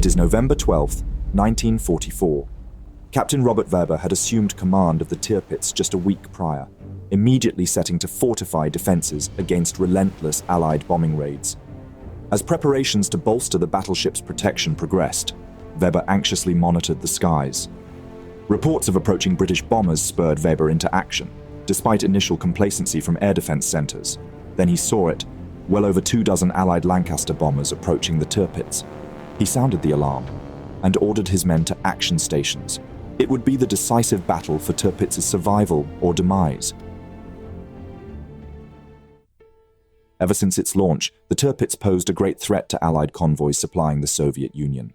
It is November 12th, 1944. Captain Robert Weber had assumed command of the Tirpitz just a week prior, immediately setting to fortify defenses against relentless Allied bombing raids. As preparations to bolster the battleship's protection progressed, Weber anxiously monitored the skies. Reports of approaching British bombers spurred Weber into action, despite initial complacency from air defense centers. Then he saw it, well over 24 Allied Lancaster bombers approaching the Tirpitz. He sounded the alarm and ordered his men to action stations. It would be the decisive battle for Tirpitz's survival or demise. Ever since its launch, the Tirpitz posed a great threat to Allied convoys supplying the Soviet Union.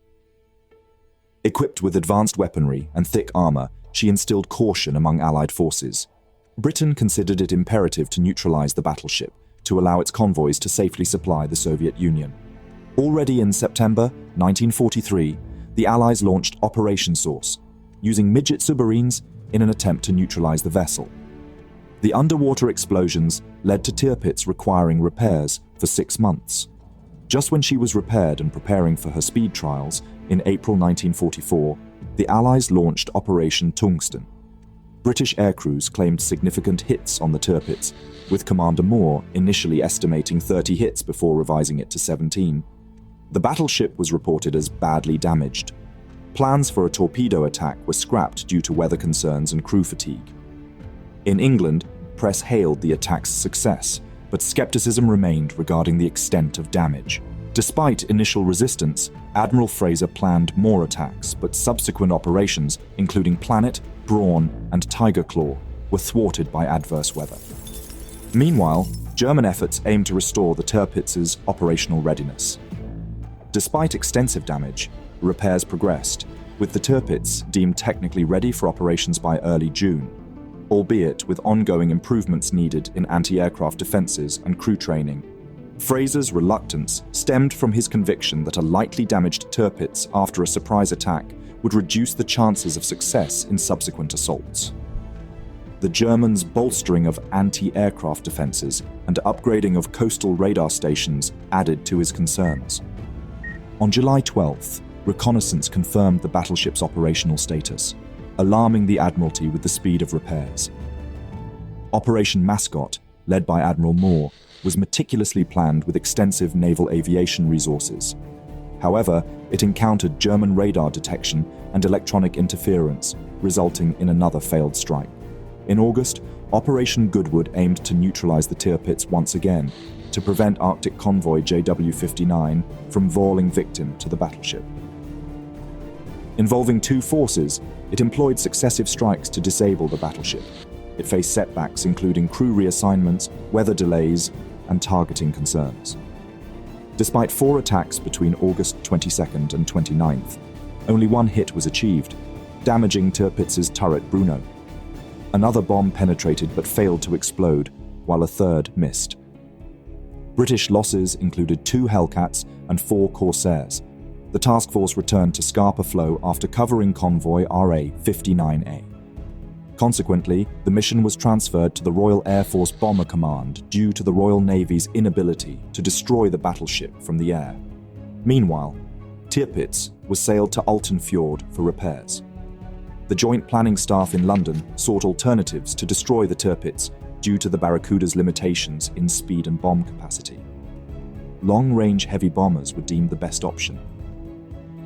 Equipped with advanced weaponry and thick armor, she instilled caution among Allied forces. Britain considered it imperative to neutralize the battleship to allow its convoys to safely supply the Soviet Union. Already in September 1943, the Allies launched Operation Source, using midget submarines in an attempt to neutralize the vessel. The underwater explosions led to Tirpitz requiring repairs for 6 months. Just when she was repaired and preparing for her speed trials, in April 1944, the Allies launched Operation Tungsten. British aircrews claimed significant hits on the Tirpitz, with Commander Moore initially estimating 30 hits before revising it to 17. The battleship was reported as badly damaged. Plans for a torpedo attack were scrapped due to weather concerns and crew fatigue. In England, press hailed the attack's success, but skepticism remained regarding the extent of damage. Despite initial resistance, Admiral Fraser planned more attacks, but subsequent operations, including Planet, Brawn, and Tiger Claw, were thwarted by adverse weather. Meanwhile, German efforts aimed to restore the Tirpitz's operational readiness. Despite extensive damage, repairs progressed, with the Tirpitz deemed technically ready for operations by early June, albeit with ongoing improvements needed in anti-aircraft defenses and crew training. Fraser's reluctance stemmed from his conviction that a lightly damaged Tirpitz after a surprise attack would reduce the chances of success in subsequent assaults. The Germans' bolstering of anti-aircraft defenses and upgrading of coastal radar stations added to his concerns. On July 12th, reconnaissance confirmed the battleship's operational status, alarming the Admiralty with the speed of repairs. Operation Mascot, led by Admiral Moore, was meticulously planned with extensive naval aviation resources. However, it encountered German radar detection and electronic interference, resulting in another failed strike. In August, Operation Goodwood aimed to neutralize the Tirpitz once again, to prevent Arctic convoy JW-59 from falling victim to the battleship. Involving two forces, it employed successive strikes to disable the battleship. It faced setbacks including crew reassignments, weather delays, and targeting concerns. Despite 4 attacks between August 22nd and 29th, only 1 hit was achieved, damaging Tirpitz's turret Bruno. Another bomb penetrated but failed to explode, while a third missed. British losses included 2 Hellcats and 4 Corsairs. The task force returned to Scapa Flow after covering convoy RA-59A. Consequently, the mission was transferred to the Royal Air Force Bomber Command due to the Royal Navy's inability to destroy the battleship from the air. Meanwhile, Tirpitz was sailed to Alton Fjord for repairs. The Joint Planning Staff in London sought alternatives to destroy the Tirpitz due to the Barracuda's limitations in speed and bomb capacity. Long-range heavy bombers were deemed the best option.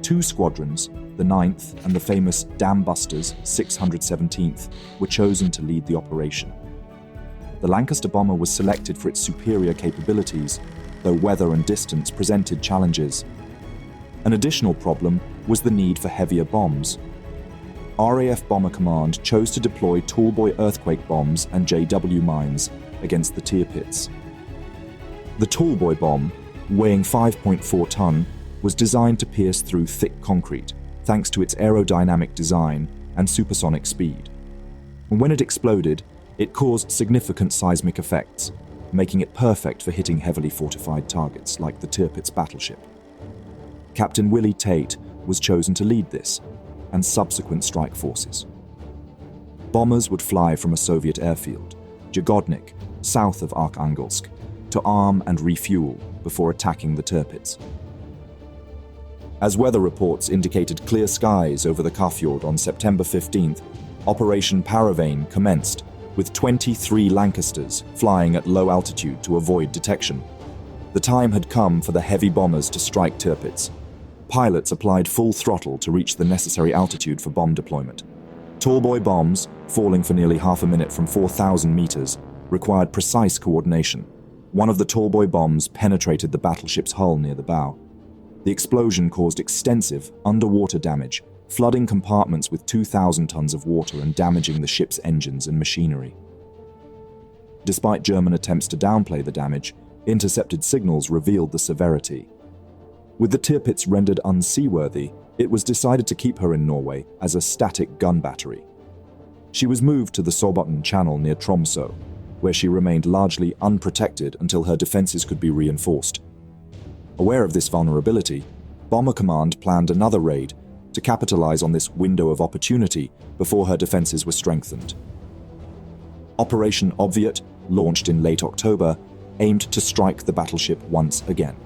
2 squadrons, the 9th and the famous Dam Busters 617th, were chosen to lead the operation. The Lancaster bomber was selected for its superior capabilities, though weather and distance presented challenges. An additional problem was the need for heavier bombs. RAF Bomber Command chose to deploy Tallboy earthquake bombs and JW mines against the Tirpitz. The Tallboy bomb, weighing 5.4 ton, was designed to pierce through thick concrete, thanks to its aerodynamic design and supersonic speed. When it exploded, it caused significant seismic effects, making it perfect for hitting heavily fortified targets like the Tirpitz battleship. Captain Willie Tate was chosen to lead this, and subsequent strike forces. Bombers would fly from a Soviet airfield, Jagodnik, south of Arkhangelsk, to arm and refuel before attacking the Tirpitz. As weather reports indicated clear skies over the Kafjord on September 15th, Operation Paravane commenced, with 23 Lancasters flying at low altitude to avoid detection. The time had come for the heavy bombers to strike Tirpitz. Pilots applied full throttle to reach the necessary altitude for bomb deployment. Tallboy bombs, falling for nearly half a minute from 4,000 meters, required precise coordination. One of the Tallboy bombs penetrated the battleship's hull near the bow. The explosion caused extensive underwater damage, flooding compartments with 2,000 tons of water and damaging the ship's engines and machinery. Despite German attempts to downplay the damage, intercepted signals revealed the severity. With the Tirpitz rendered unseaworthy, it was decided to keep her in Norway as a static gun battery. She was moved to the Sobotn Channel near Tromsø, where she remained largely unprotected until her defenses could be reinforced. Aware of this vulnerability, Bomber Command planned another raid to capitalize on this window of opportunity before her defenses were strengthened. Operation Obviate, launched in late October, aimed to strike the battleship once again.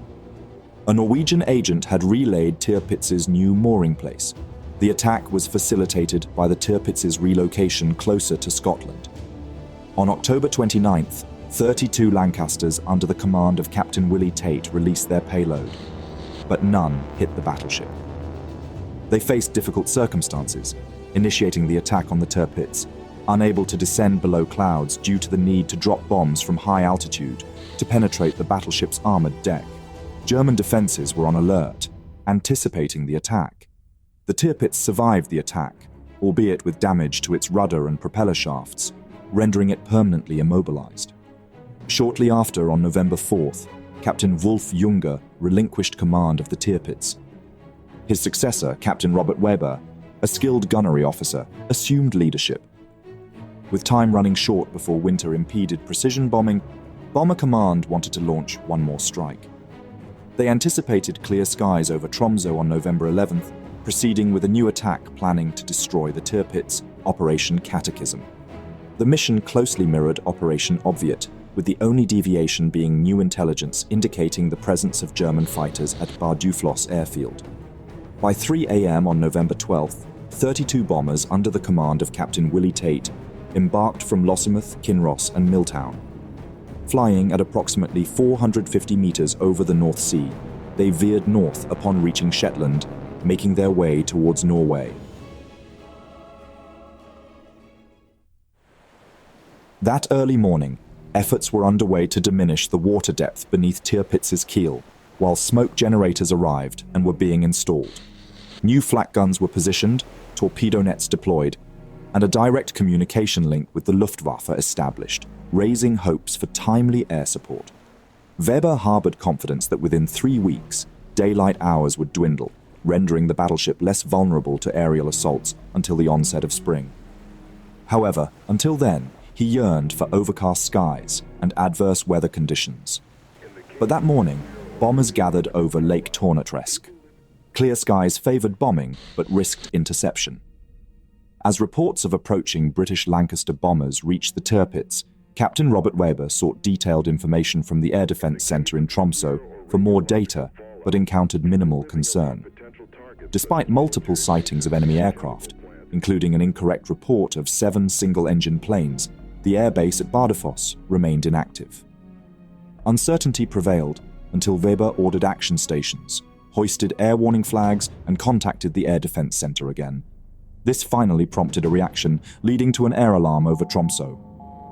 A Norwegian agent had relayed Tirpitz's new mooring place. The attack was facilitated by the Tirpitz's relocation closer to Scotland. On October 29th, 32 Lancasters under the command of Captain Willie Tate released their payload, but none hit the battleship. They faced difficult circumstances, initiating the attack on the Tirpitz, unable to descend below clouds due to the need to drop bombs from high altitude to penetrate the battleship's armored deck. German defenses were on alert, anticipating the attack. The Tirpitz survived the attack, albeit with damage to its rudder and propeller shafts, rendering it permanently immobilized. Shortly after, on November 4th, Captain Wolf Junger relinquished command of the Tirpitz. His successor, Captain Robert Weber, a skilled gunnery officer, assumed leadership. With time running short before winter impeded precision bombing, Bomber Command wanted to launch one more strike. They anticipated clear skies over Tromsø on November 11th, proceeding with a new attack planning to destroy the Tirpitz, Operation Catechism. The mission closely mirrored Operation Obviate, with the only deviation being new intelligence indicating the presence of German fighters at Bardufloss airfield. By 3 a.m. on November 12th, 32 bombers under the command of Captain Willie Tate embarked from Lossiemouth, Kinross and Milltown. Flying at approximately 450 meters over the North Sea, they veered north upon reaching Shetland, making their way towards Norway. That early morning, efforts were underway to diminish the water depth beneath Tirpitz's keel, while smoke generators arrived and were being installed. New flak guns were positioned, torpedo nets deployed, and a direct communication link with the Luftwaffe established, raising hopes for timely air support. Weber harbored confidence that within 3 weeks, daylight hours would dwindle, rendering the battleship less vulnerable to aerial assaults until the onset of spring. However, until then, he yearned for overcast skies and adverse weather conditions. But that morning, bombers gathered over Lake Tornatresk. Clear skies favored bombing, but risked interception. As reports of approaching British Lancaster bombers reached the Tirpitz, Captain Robert Weber sought detailed information from the Air Defense Center in Tromsø for more data, but encountered minimal concern. Despite multiple sightings of enemy aircraft, including an incorrect report of 7 single-engine planes, the airbase at Bardufoss remained inactive. Uncertainty prevailed until Weber ordered action stations, hoisted air warning flags, and contacted the Air Defense Center again. This finally prompted a reaction, leading to an air alarm over Tromsø.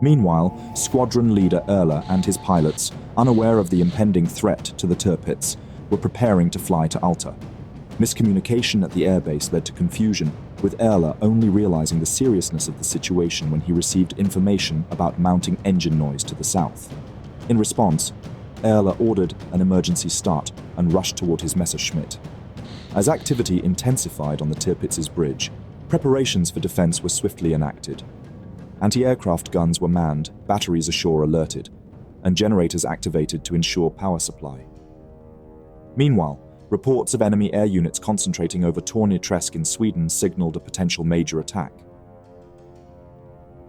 Meanwhile, squadron leader Erler and his pilots, unaware of the impending threat to the Tirpitz, were preparing to fly to Alta. Miscommunication at the airbase led to confusion, with Erler only realizing the seriousness of the situation when he received information about mounting engine noise to the south. In response, Erler ordered an emergency start and rushed toward his Messerschmitt. As activity intensified on the Tirpitz's bridge, preparations for defense were swiftly enacted. Anti-aircraft guns were manned, batteries ashore alerted, and generators activated to ensure power supply. Meanwhile, reports of enemy air units concentrating over Tornatresk in Sweden signaled a potential major attack.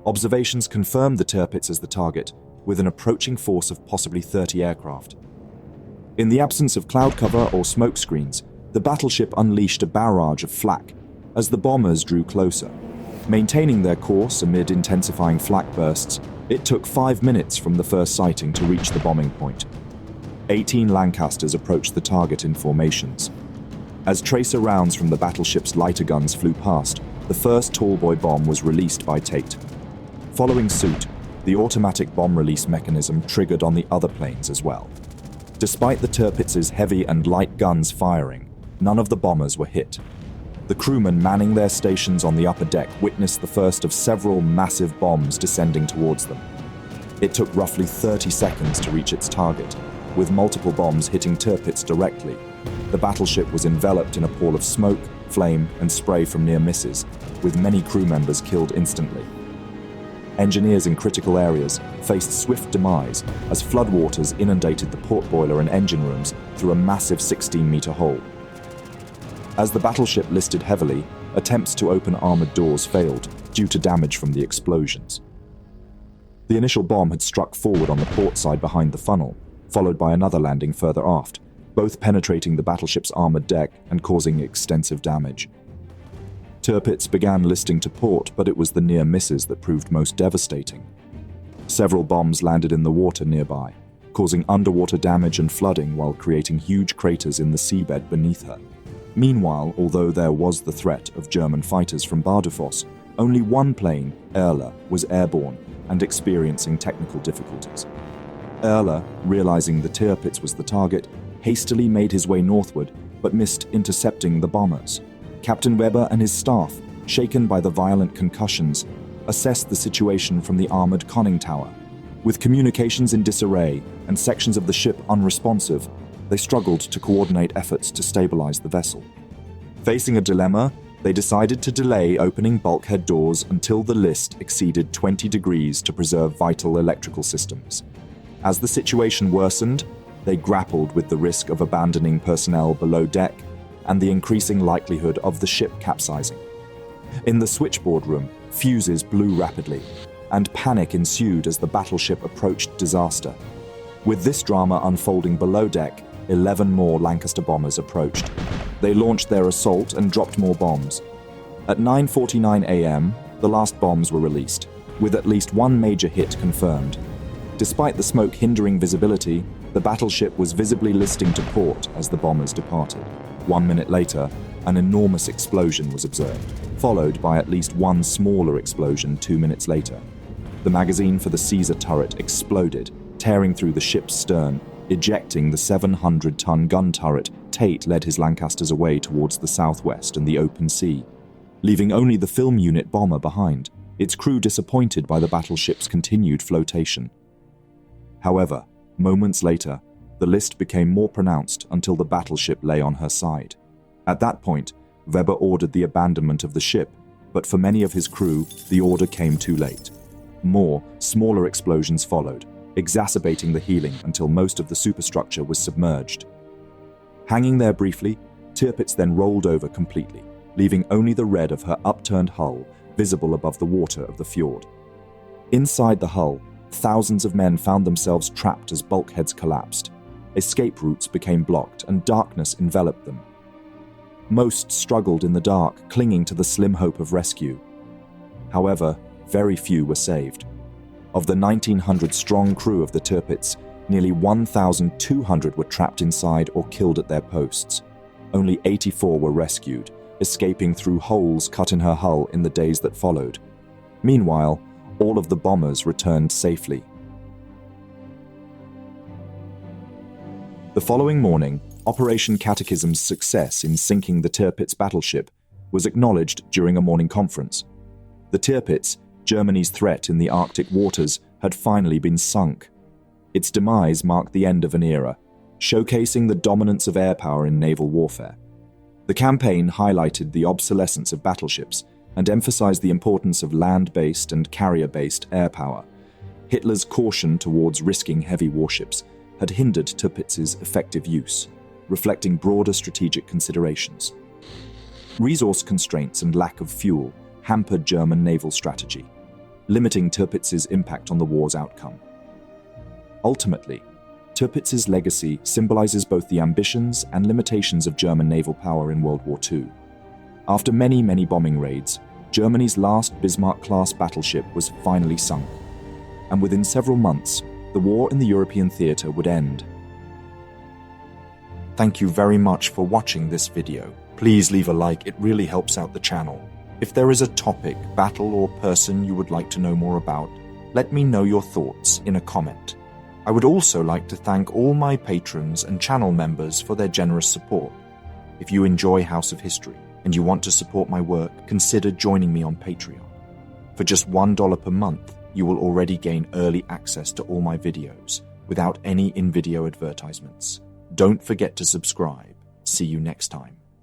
Observations confirmed the Tirpitz as the target, with an approaching force of possibly 30 aircraft. In the absence of cloud cover or smoke screens, The battleship unleashed a barrage of flak as the bombers drew closer. Maintaining their course amid intensifying flak bursts, it took 5 minutes from the first sighting to reach the bombing point. 18 Lancasters approached the target in formations. As tracer rounds from the battleship's lighter guns flew past, the first tallboy bomb was released by Tate. Following suit, the automatic bomb release mechanism triggered on the other planes as well. Despite the Tirpitz's heavy and light guns firing, none of the bombers were hit. The crewmen manning their stations on the upper deck witnessed the first of several massive bombs descending towards them. It took roughly 30 seconds to reach its target, with multiple bombs hitting Tirpitz directly. The battleship was enveloped in a pall of smoke, flame, and spray from near misses, with many crew members killed instantly. Engineers in critical areas faced swift demise as floodwaters inundated the port boiler and engine rooms through a massive 16-meter hole. As the battleship listed heavily, attempts to open armored doors failed due to damage from the explosions. The initial bomb had struck forward on the port side behind the funnel, followed by another landing further aft, both penetrating the battleship's armored deck and causing extensive damage. Tirpitz began listing to port, but it was the near misses that proved most devastating. Several bombs landed in the water nearby, causing underwater damage and flooding while creating huge craters in the seabed beneath her. Meanwhile, although there was the threat of German fighters from Bardufoss, only one plane, Erler, was airborne and experiencing technical difficulties. Erler, realizing the Tirpitz was the target, hastily made his way northward but missed intercepting the bombers. Captain Weber and his staff, shaken by the violent concussions, assessed the situation from the armored conning tower. With communications in disarray and sections of the ship unresponsive, they struggled to coordinate efforts to stabilize the vessel. Facing a dilemma, they decided to delay opening bulkhead doors until the list exceeded 20 degrees to preserve vital electrical systems. As the situation worsened, they grappled with the risk of abandoning personnel below deck and the increasing likelihood of the ship capsizing. In the switchboard room, fuses blew rapidly, and panic ensued as the battleship approached disaster. With this drama unfolding below deck, 11 more Lancaster bombers approached. They launched their assault and dropped more bombs. At 9:49 a.m., the last bombs were released, with at least one major hit confirmed. Despite the smoke hindering visibility, the battleship was visibly listing to port as the bombers departed. 1 minute later, an enormous explosion was observed, followed by at least one smaller explosion 2 minutes later. The magazine for the Caesar turret exploded, tearing through the ship's stern, ejecting the 700-ton gun turret. Tate led his Lancasters away towards the southwest and the open sea, leaving only the film unit bomber behind, its crew disappointed by the battleship's continued flotation. However, moments later, the list became more pronounced until the battleship lay on her side. At that point, Weber ordered the abandonment of the ship, but for many of his crew, the order came too late. More, smaller explosions followed, exacerbating the healing until most of the superstructure was submerged. Hanging there briefly, Tirpitz then rolled over completely, leaving only the red of her upturned hull visible above the water of the fjord. Inside the hull, thousands of men found themselves trapped as bulkheads collapsed. Escape routes became blocked and darkness enveloped them. Most struggled in the dark, clinging to the slim hope of rescue. However, very few were saved. Of the 1,900-strong crew of the Tirpitz, nearly 1,200 were trapped inside or killed at their posts. Only 84 were rescued, escaping through holes cut in her hull in the days that followed. Meanwhile, all of the bombers returned safely. The following morning, Operation Catechism's success in sinking the Tirpitz battleship was acknowledged during a morning conference. The Tirpitz, Germany's threat in the Arctic waters, had finally been sunk. Its demise marked the end of an era, showcasing the dominance of air power in naval warfare. The campaign highlighted the obsolescence of battleships and emphasized the importance of land-based and carrier-based air power. Hitler's caution towards risking heavy warships had hindered Tirpitz's effective use, reflecting broader strategic considerations. Resource constraints and lack of fuel hampered German naval strategy, limiting Tirpitz's impact on the war's outcome. Ultimately, Tirpitz's legacy symbolizes both the ambitions and limitations of German naval power in World War II. After many bombing raids, Germany's last Bismarck-class battleship was finally sunk, and within several months, the war in the European theatre would end. Thank you very much for watching this video. Please leave a like, it really helps out the channel. If there is a topic, battle, or person you would like to know more about, let me know your thoughts in a comment. I would also like to thank all my patrons and channel members for their generous support. If you enjoy House of History and you want to support my work, consider joining me on Patreon. For just $1 per month, you will already gain early access to all my videos without any in-video advertisements. Don't forget to subscribe. See you next time.